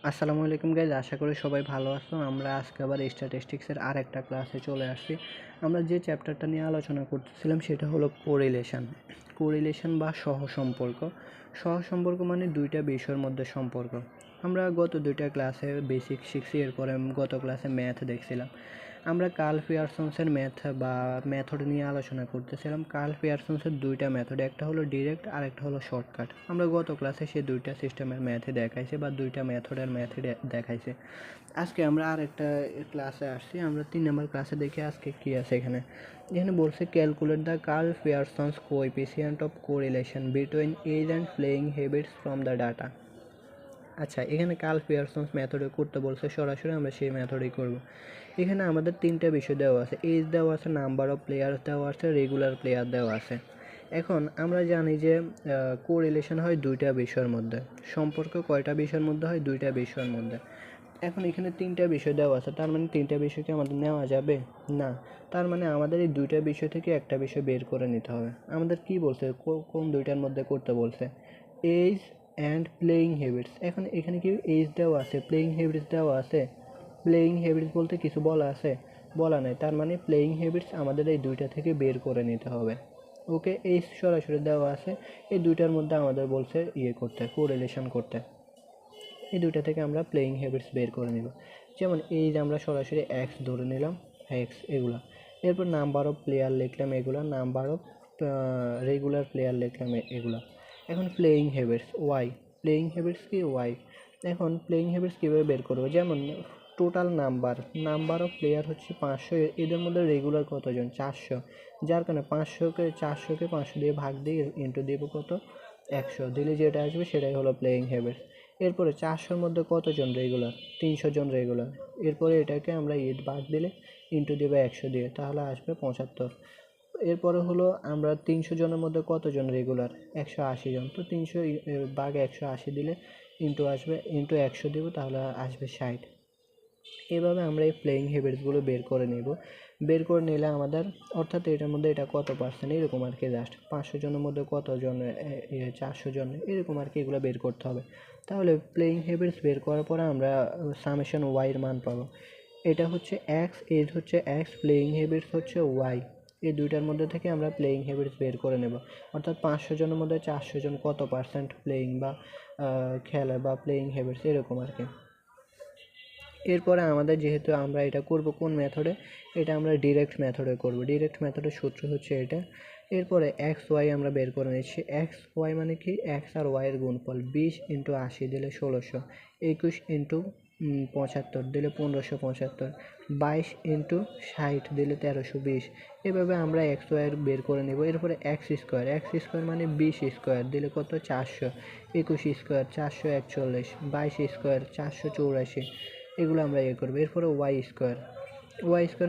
আসসালামু আলাইকুম গাইজ, আশা করি সবাই ভালো আছো। আমরা আজকে আবার স্ট্যাটিস্টিক্সের আর একটা ক্লাসে চলে আসছি। আমরা যে চ্যাপ্টারটা নিয়ে আলোচনা করতেছিলাম সেটা হলো কোরিলেশন বা সহসম্পর্ক মানে দুইটা বিষয়ের মধ্যে সম্পর্ক। আমরা গত দুইটা ক্লাসে বেসিক শিখছি, এরপরে গত ক্লাসে ম্যাথ দেখছিলাম। আমরা কার্ল পিয়ারসনের মেথড নিয়ে আলোচনা করতেছিলাম। কার্ল পিয়ারসনের দুইটা মেথড, একটা হলো ডিরেক্ট আর একটা হলো শর্টকাট। আমরা গত ক্লাসে সেই দুইটা সিস্টেমের ম্যাথে দেখাইছে বা দুইটা মেথডের ম্যাথে দেখাইছে। আজকে আমরা আর একটা ক্লাসে আসছি। আমরা 3 নম্বর ক্লাসে দেখি আজকে কী আছে। এখানে বলছে calculate the Karl Pearson's coefficient of correlation between age and playing habits from the data. আচ্ছা, এখানে কার্ল পিয়ারসনস মেথডে করতে বলছে, সরাসরি আমরা সেই মেথডেই করব। এখানে আমাদের তিনটা বিষয় দেওয়া আছে, এজ দেওয়া আছে, নাম্বার অফ প্লেয়ার দেওয়া আছে, রেগুলার প্লেয়ার দেওয়া আছে। এখন আমরা জানি যে কোরিলেশন হয় দুইটা বিষয়ের মধ্যে, সম্পর্ক কয়টা বিষয়ের মধ্যে হয়? দুইটা বিষয়ের মধ্যে। এখন এখানে তিনটা বিষয় দেওয়া আছে, তার মানে তিনটা বিষয়কে আমাদের নেওয়া যাবে না। তার মানে আমাদের এই দুইটা বিষয় থেকে একটা বিষয় বের করে নিতে হবে। আমাদের কি বলছে, কোন দুইটার মধ্যে করতে বলছে? Age and playing habits. এখন এখানে কি এজ দেওয়া আছে, প্লেয়িং হ্যাবিটস দেওয়া আছে? প্লেয়িং হ্যাবিটস বলতে কিছু বলা আছে? বলা নাই। তার মানে প্লেয়িং হ্যাবিটস আমাদের এই দুইটা থেকে বের করে নিতে হবে। ওকে, এই সরাসরি দেওয়া আছে। এই দুইটার মধ্যে আমাদের বলছে করতে, কোরিলেশন করতে। এই দুইটা থেকে আমরা প্লেয়িং হ্যাবিটস বের করে নিব। যেমন এই যে আমরা সরাসরি এক্স ধরে নিলাম, এক্স এগুলা। এরপর নাম্বার অফ প্লেয়ার লিখলাম এগুলা, নাম্বার অফ রেগুলার প্লেয়ার লিখলাম এগুলা। এখন playing habits Y, playing habits কি ওয়াই। এখন প্লেয়িং হ্যাবিটস কীভাবে বের করবো? যেমন টোটাল নাম্বার অফ প্লেয়ার হচ্ছে 500, এদের মধ্যে রেগুলার কতজন? 400। যার কারণে 400কে 500 দিয়ে ভাগ দিয়ে ইন্টু দিব কত? 100 দিলে যেটা আসবে সেটাই হলো প্লেয়িং হ্যাবিটস। এরপরে 400-র মধ্যে কতজন রেগুলার? 300 জন রেগুলার। এরপরে এটাকে আমরা ভাগ দিলে ইন্টু দেবে 100 দিয়ে, তাহলে আসবে 75। এরপরে হলো আমরা 300 জনের মধ্যে কতজন রেগুলার? 180 জন। তো 300 ভাগ 180 দিলে ইন্টু 100 দেবো, তাহলে আসবে 60। এভাবে আমরা এই প্লেয়িং হ্যাবিটসগুলো বের করে নেব। বের করে নিলে আমাদের, অর্থাৎ এটার মধ্যে এটা কত পার্সেন্ট এরকম আর কি, জাস্ট 500 জনের মধ্যে কতজন, 400 জন, এরকম আর কি, এগুলো বের করতে হবে। তাহলে প্লেয়িং হ্যাবিটস বের করার পরে আমরা সামেশন ওয়াইয়ের মান পাবো। এটা হচ্ছে এক্স, এজ হচ্ছে এক্স, প্লেয়িং হ্যাবিটস হচ্ছে ওয়াই। এই দুইটার মধ্যে থেকে আমরা প্লেয়িং হ্যাবিটস বের করে নেব। অর্থাৎ 500 জনের মধ্যে 400 জন কত পার্সেন্ট প্লেয়িং বা খেলা বা প্লেয়িং হ্যাবিটস, এরকম আর কি। এরপরে আমাদের, যেহেতু আমরা এটা করব কোন মেথডে, এটা আমরা ডিরেক্ট মেথডে করব। ডিরেক্ট মেথডের সূত্র হচ্ছে এটা। এরপরে এক্স ওয়াই আমরা বের করে নিচ্ছি। এক্স ওয়াই মানে কি? এক্স আর ওয়াইয়ের গুণফল। 20 ইন্টু 80 দিলে 1600, 21 ইন্টু 75 দিলে 1575, 22 ইন্টু 60 দিলে 1320। এভাবে আমরা এক্স ওয়াইয়ের বের করে নেব। এরপরে এক্স স্কোয়ার মানে 20 স্কোয়ার দিলে কত? 400, 21 স্কোয়ার 441, 22 স্কোয়ার 484, এগুলো আমরা করবো। এরপরে ওয়াই স্কোয়ার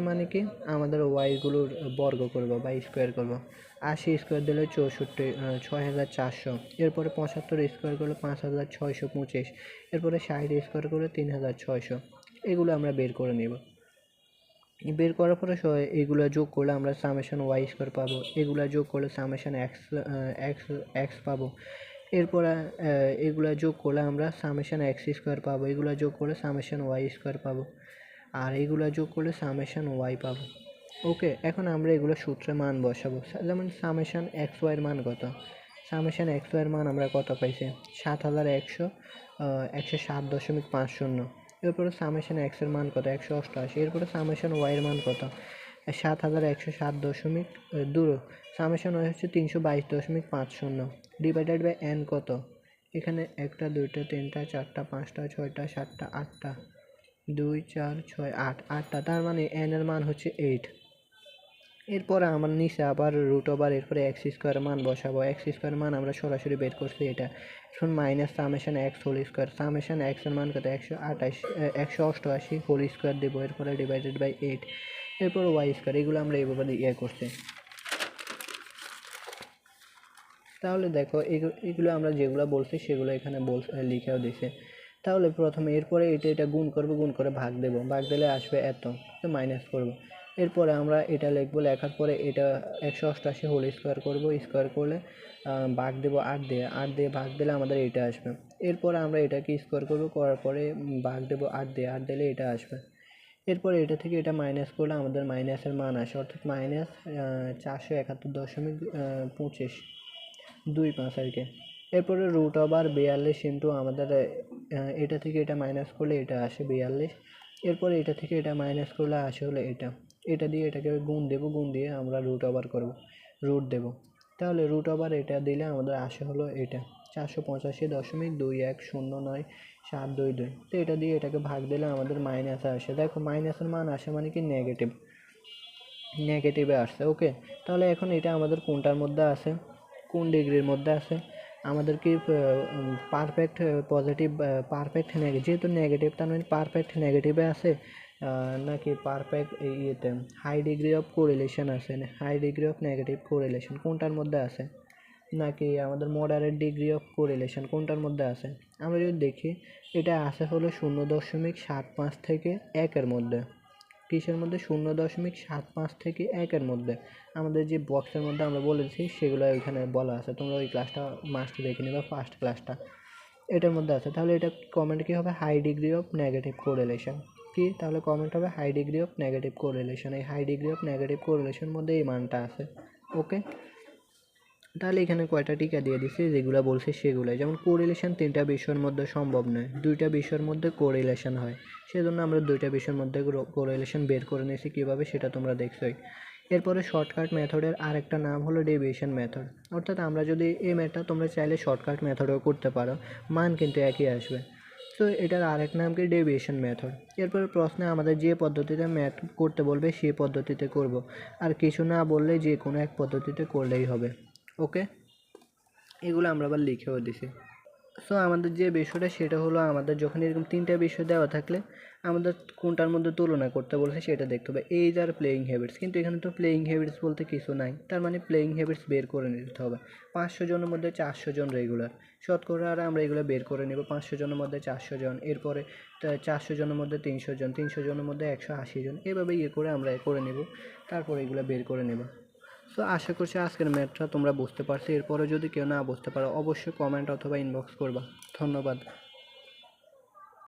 মানে কি? আমাদের ওয়াইগুলোর বর্গ করবো বা স্কোয়ার করবো। 80 স্কোয়ার দিলে 64,400। এরপরে 75 স্কোয়ার করলে 5,625। এরপরে 60 স্কোয়ার করলে 3,600। এগুলো আমরা বের করে নেব। বের করার পরে এগুলো যোগ করলে আমরা সামেশন ওয়াই স্কোয়ার পাবো, এগুলো যোগ করলে সামেশন এক্স পাবো। এরপরে এগুলো যোগ করলে আমরা সামেশন এক্স স্কোয়ার পাবো, এগুলো যোগ করলে সামেশন ওয়াই স্কোয়ার পাবো, আর এগুলো যোগ করলে সামেশন ওয়াই পাবো। ওকে, এখন আমরা এগুলো সূত্রে মান বসাবো। যেমন সামেশন এক্স ওয়াইয়ের মান কত? সামেশন এক্স ওয়াইয়ের মান আমরা কত পাইছি? 7,107.50। এরপরে সামেশন এক্সের মান কত? 188। এরপরে সামেশন ওয়াইয়ের মান কত? 7,107.2। সামেশন ওয়াই হচ্ছে 322.50 ডিভাইডেড বাই এন কত? এখানে 1টা 2টা 3টা 4টা 5টা 6টা 7টা 8টা, 2 4 6 8, 8টা, তার মানে এন এর মান হচ্ছে 8। এরপরে আমার নিচে আবার রুট ওভার, এরপরে এক্স স্কোয়ার মান বসাবো। এক্স স্কোয়ার মান আমরা সরাসরি বের করছি এটা। এখন minus summation X whole square, summation এক্সের মান কত? 188 হোল স্কোয়ার দেবো, এরপরে ডিভাইডেড বাই 8। এরপর ওয়াই স্কোয়ার, এগুলো আমরা এইভাবে করছি। তাহলে দেখো, এগুলো আমরা যেগুলো বলছি সেগুলো এখানে লিখেও দিছে। তাহলে প্রথমে এরপরে এটা গুণ করবো, গুণ করে ভাগ দেবো, ভাগ দিলে আসবে এত, তো মাইনাস করবো। এরপরে আমরা এটা লিখবো, লেখার পরে এটা 188 হোল স্কোয়ার করবো, স্কোয়ার করলে ভাগ দেবো 8 দিয়ে, 8 দিয়ে ভাগ দিলে আমাদের এটা আসবে। এরপর আমরা এটাকে স্কোয়ার করবো, করার পরে ভাগ দেবো 8 দিয়ে, 8 দিলে এটা আসবে। এরপরে এটা থেকে এটা মাইনাস করলে আমাদের মাইনাসের মান আসে, অর্থাৎ মাইনাস 471.25 আর কি। এরপরে রুট ওভার 42 ইন্টু আমাদের এটা থেকে এটা মাইনাস করলে এটা আসে 42। এরপরে এটা থেকে এটা মাইনাস করলে আসে হলো এটা দিয়ে এটাকে গুণ দেবো, গুণ দিয়ে আমরা রুট ওভার করবো, রুট দেবো। তাহলে রুট ওভার এটা দিলে আমাদের আসে হলো এটা 485.2109722। তো এটা দিয়ে এটাকে ভাগ দিলে আমাদের মাইনাস আসে। দেখো মাইনাসের মান আসে মানে কি নেগেটিভে আসছে। ওকে, তাহলে এখন এটা আমাদের কোনটার মধ্যে আছে, কোন ডিগ্রির মধ্যে আছে, আমাদের কি পারফেক্ট পজিটিভ, পারফেক্ট নেগেটিভ, যেহেতু নেগেটিভ তার মানে পারফেক্ট নেগেটিভে আছে, নাকি পারফেক্ট ইয়েতে হাই ডিগ্রি অফ কোরিলেশন আছে, high degree of negative correlation কোনটার মধ্যে আছে, নাকি আমাদের মডারেট ডিগ্রি অফ কোরিলেশন কোনটার মধ্যে আছে। আমরা যদি দেখি এটা আছে হলো 0.75 থেকে 1-এর মধ্যে। কিসের মধ্যে? 0.75 থেকে 1-এর মধ্যে। আমাদের যে বক্সের মধ্যে আমরা বলেছি সেগুলো ওইখানে বলা আছে, তোমরা ওই ক্লাসটা মাস্ট দেখে নিবে, ফার্স্ট ক্লাসটা এটার মধ্যে আছে। তাহলে এটা কমেন্ট কী হবে? High degree of negative correlation. কি তাহলে কমেন্ট হবে high degree of negative correlation. এই high degree of negative correlation মধ্যে এই মানটা আছে। ওকে, তাহলে এখানে কয়টা টিকা দিয়ে দিছি, যেগুলো বলছি সেগুলোই। যেমন কোরিলেশন 3টা বিষয়ের মধ্যে সম্ভব নয়, 2টা বিষয়ের মধ্যে কোরিলেশন হয়, সেজন্য আমরা 2টা বিষয়ের মধ্যে কোরিলেশন বের করে নিয়েছি। কীভাবে সেটা তোমরা দেখছোই। এরপরে শর্টকাট মেথডের আরেকটা নাম হলো ডেভিয়েশন মেথড। অর্থাৎ আমরা যদি এই ম্যাথটা তোমরা চাইলে শর্টকাট মেথডেও করতে পারো, মান কিন্তু একই আসবে। সো এটার আরেক নাম কি? Deviation method. এরপরে প্রশ্নে আমাদের যে পদ্ধতিতে ম্যাথ করতে বলবে সেই পদ্ধতিতে করব, আর কিছু না বললে যে কোনো এক পদ্ধতিতে করলেই হবে। ওকে, এগুলো আমরা আবার লিখেও দিছি। সো আমাদের যে বিষয়টা সেটা হলো, আমাদের যখন এরকম 3টা বিষয় দেওয়া থাকলে আমাদের কোনটার মধ্যে তুলনা করতে বলছে সেটা দেখতে হবে। এইজ আর প্লেয়িং হ্যাবিটস, কিন্তু এখানে তো প্লেয়িং হ্যাবিটস বলতে কিছু নাই, তার মানে প্লেয়িং হ্যাবিটস বের করে নিতে হবে। 500 জনের মধ্যে 400 জন রেগুলার, শতকরা আর আমরা এগুলো বের করে নেব। 500 জনের মধ্যে 400 জন, এরপরে 400 জনের মধ্যে 300 জন, 300 জনের মধ্যে 180 জন, এভাবে করে আমরা করে নেব, তারপর এগুলো বের করে নেব। সো আশা করছি আজকের ম্যাথটা তোমরা বুঝতে পারছো। এরপরে যদি কেউ না বুঝতে পারো অবশ্যই কমেন্ট অথবা ইনবক্স করবা। ধন্যবাদ।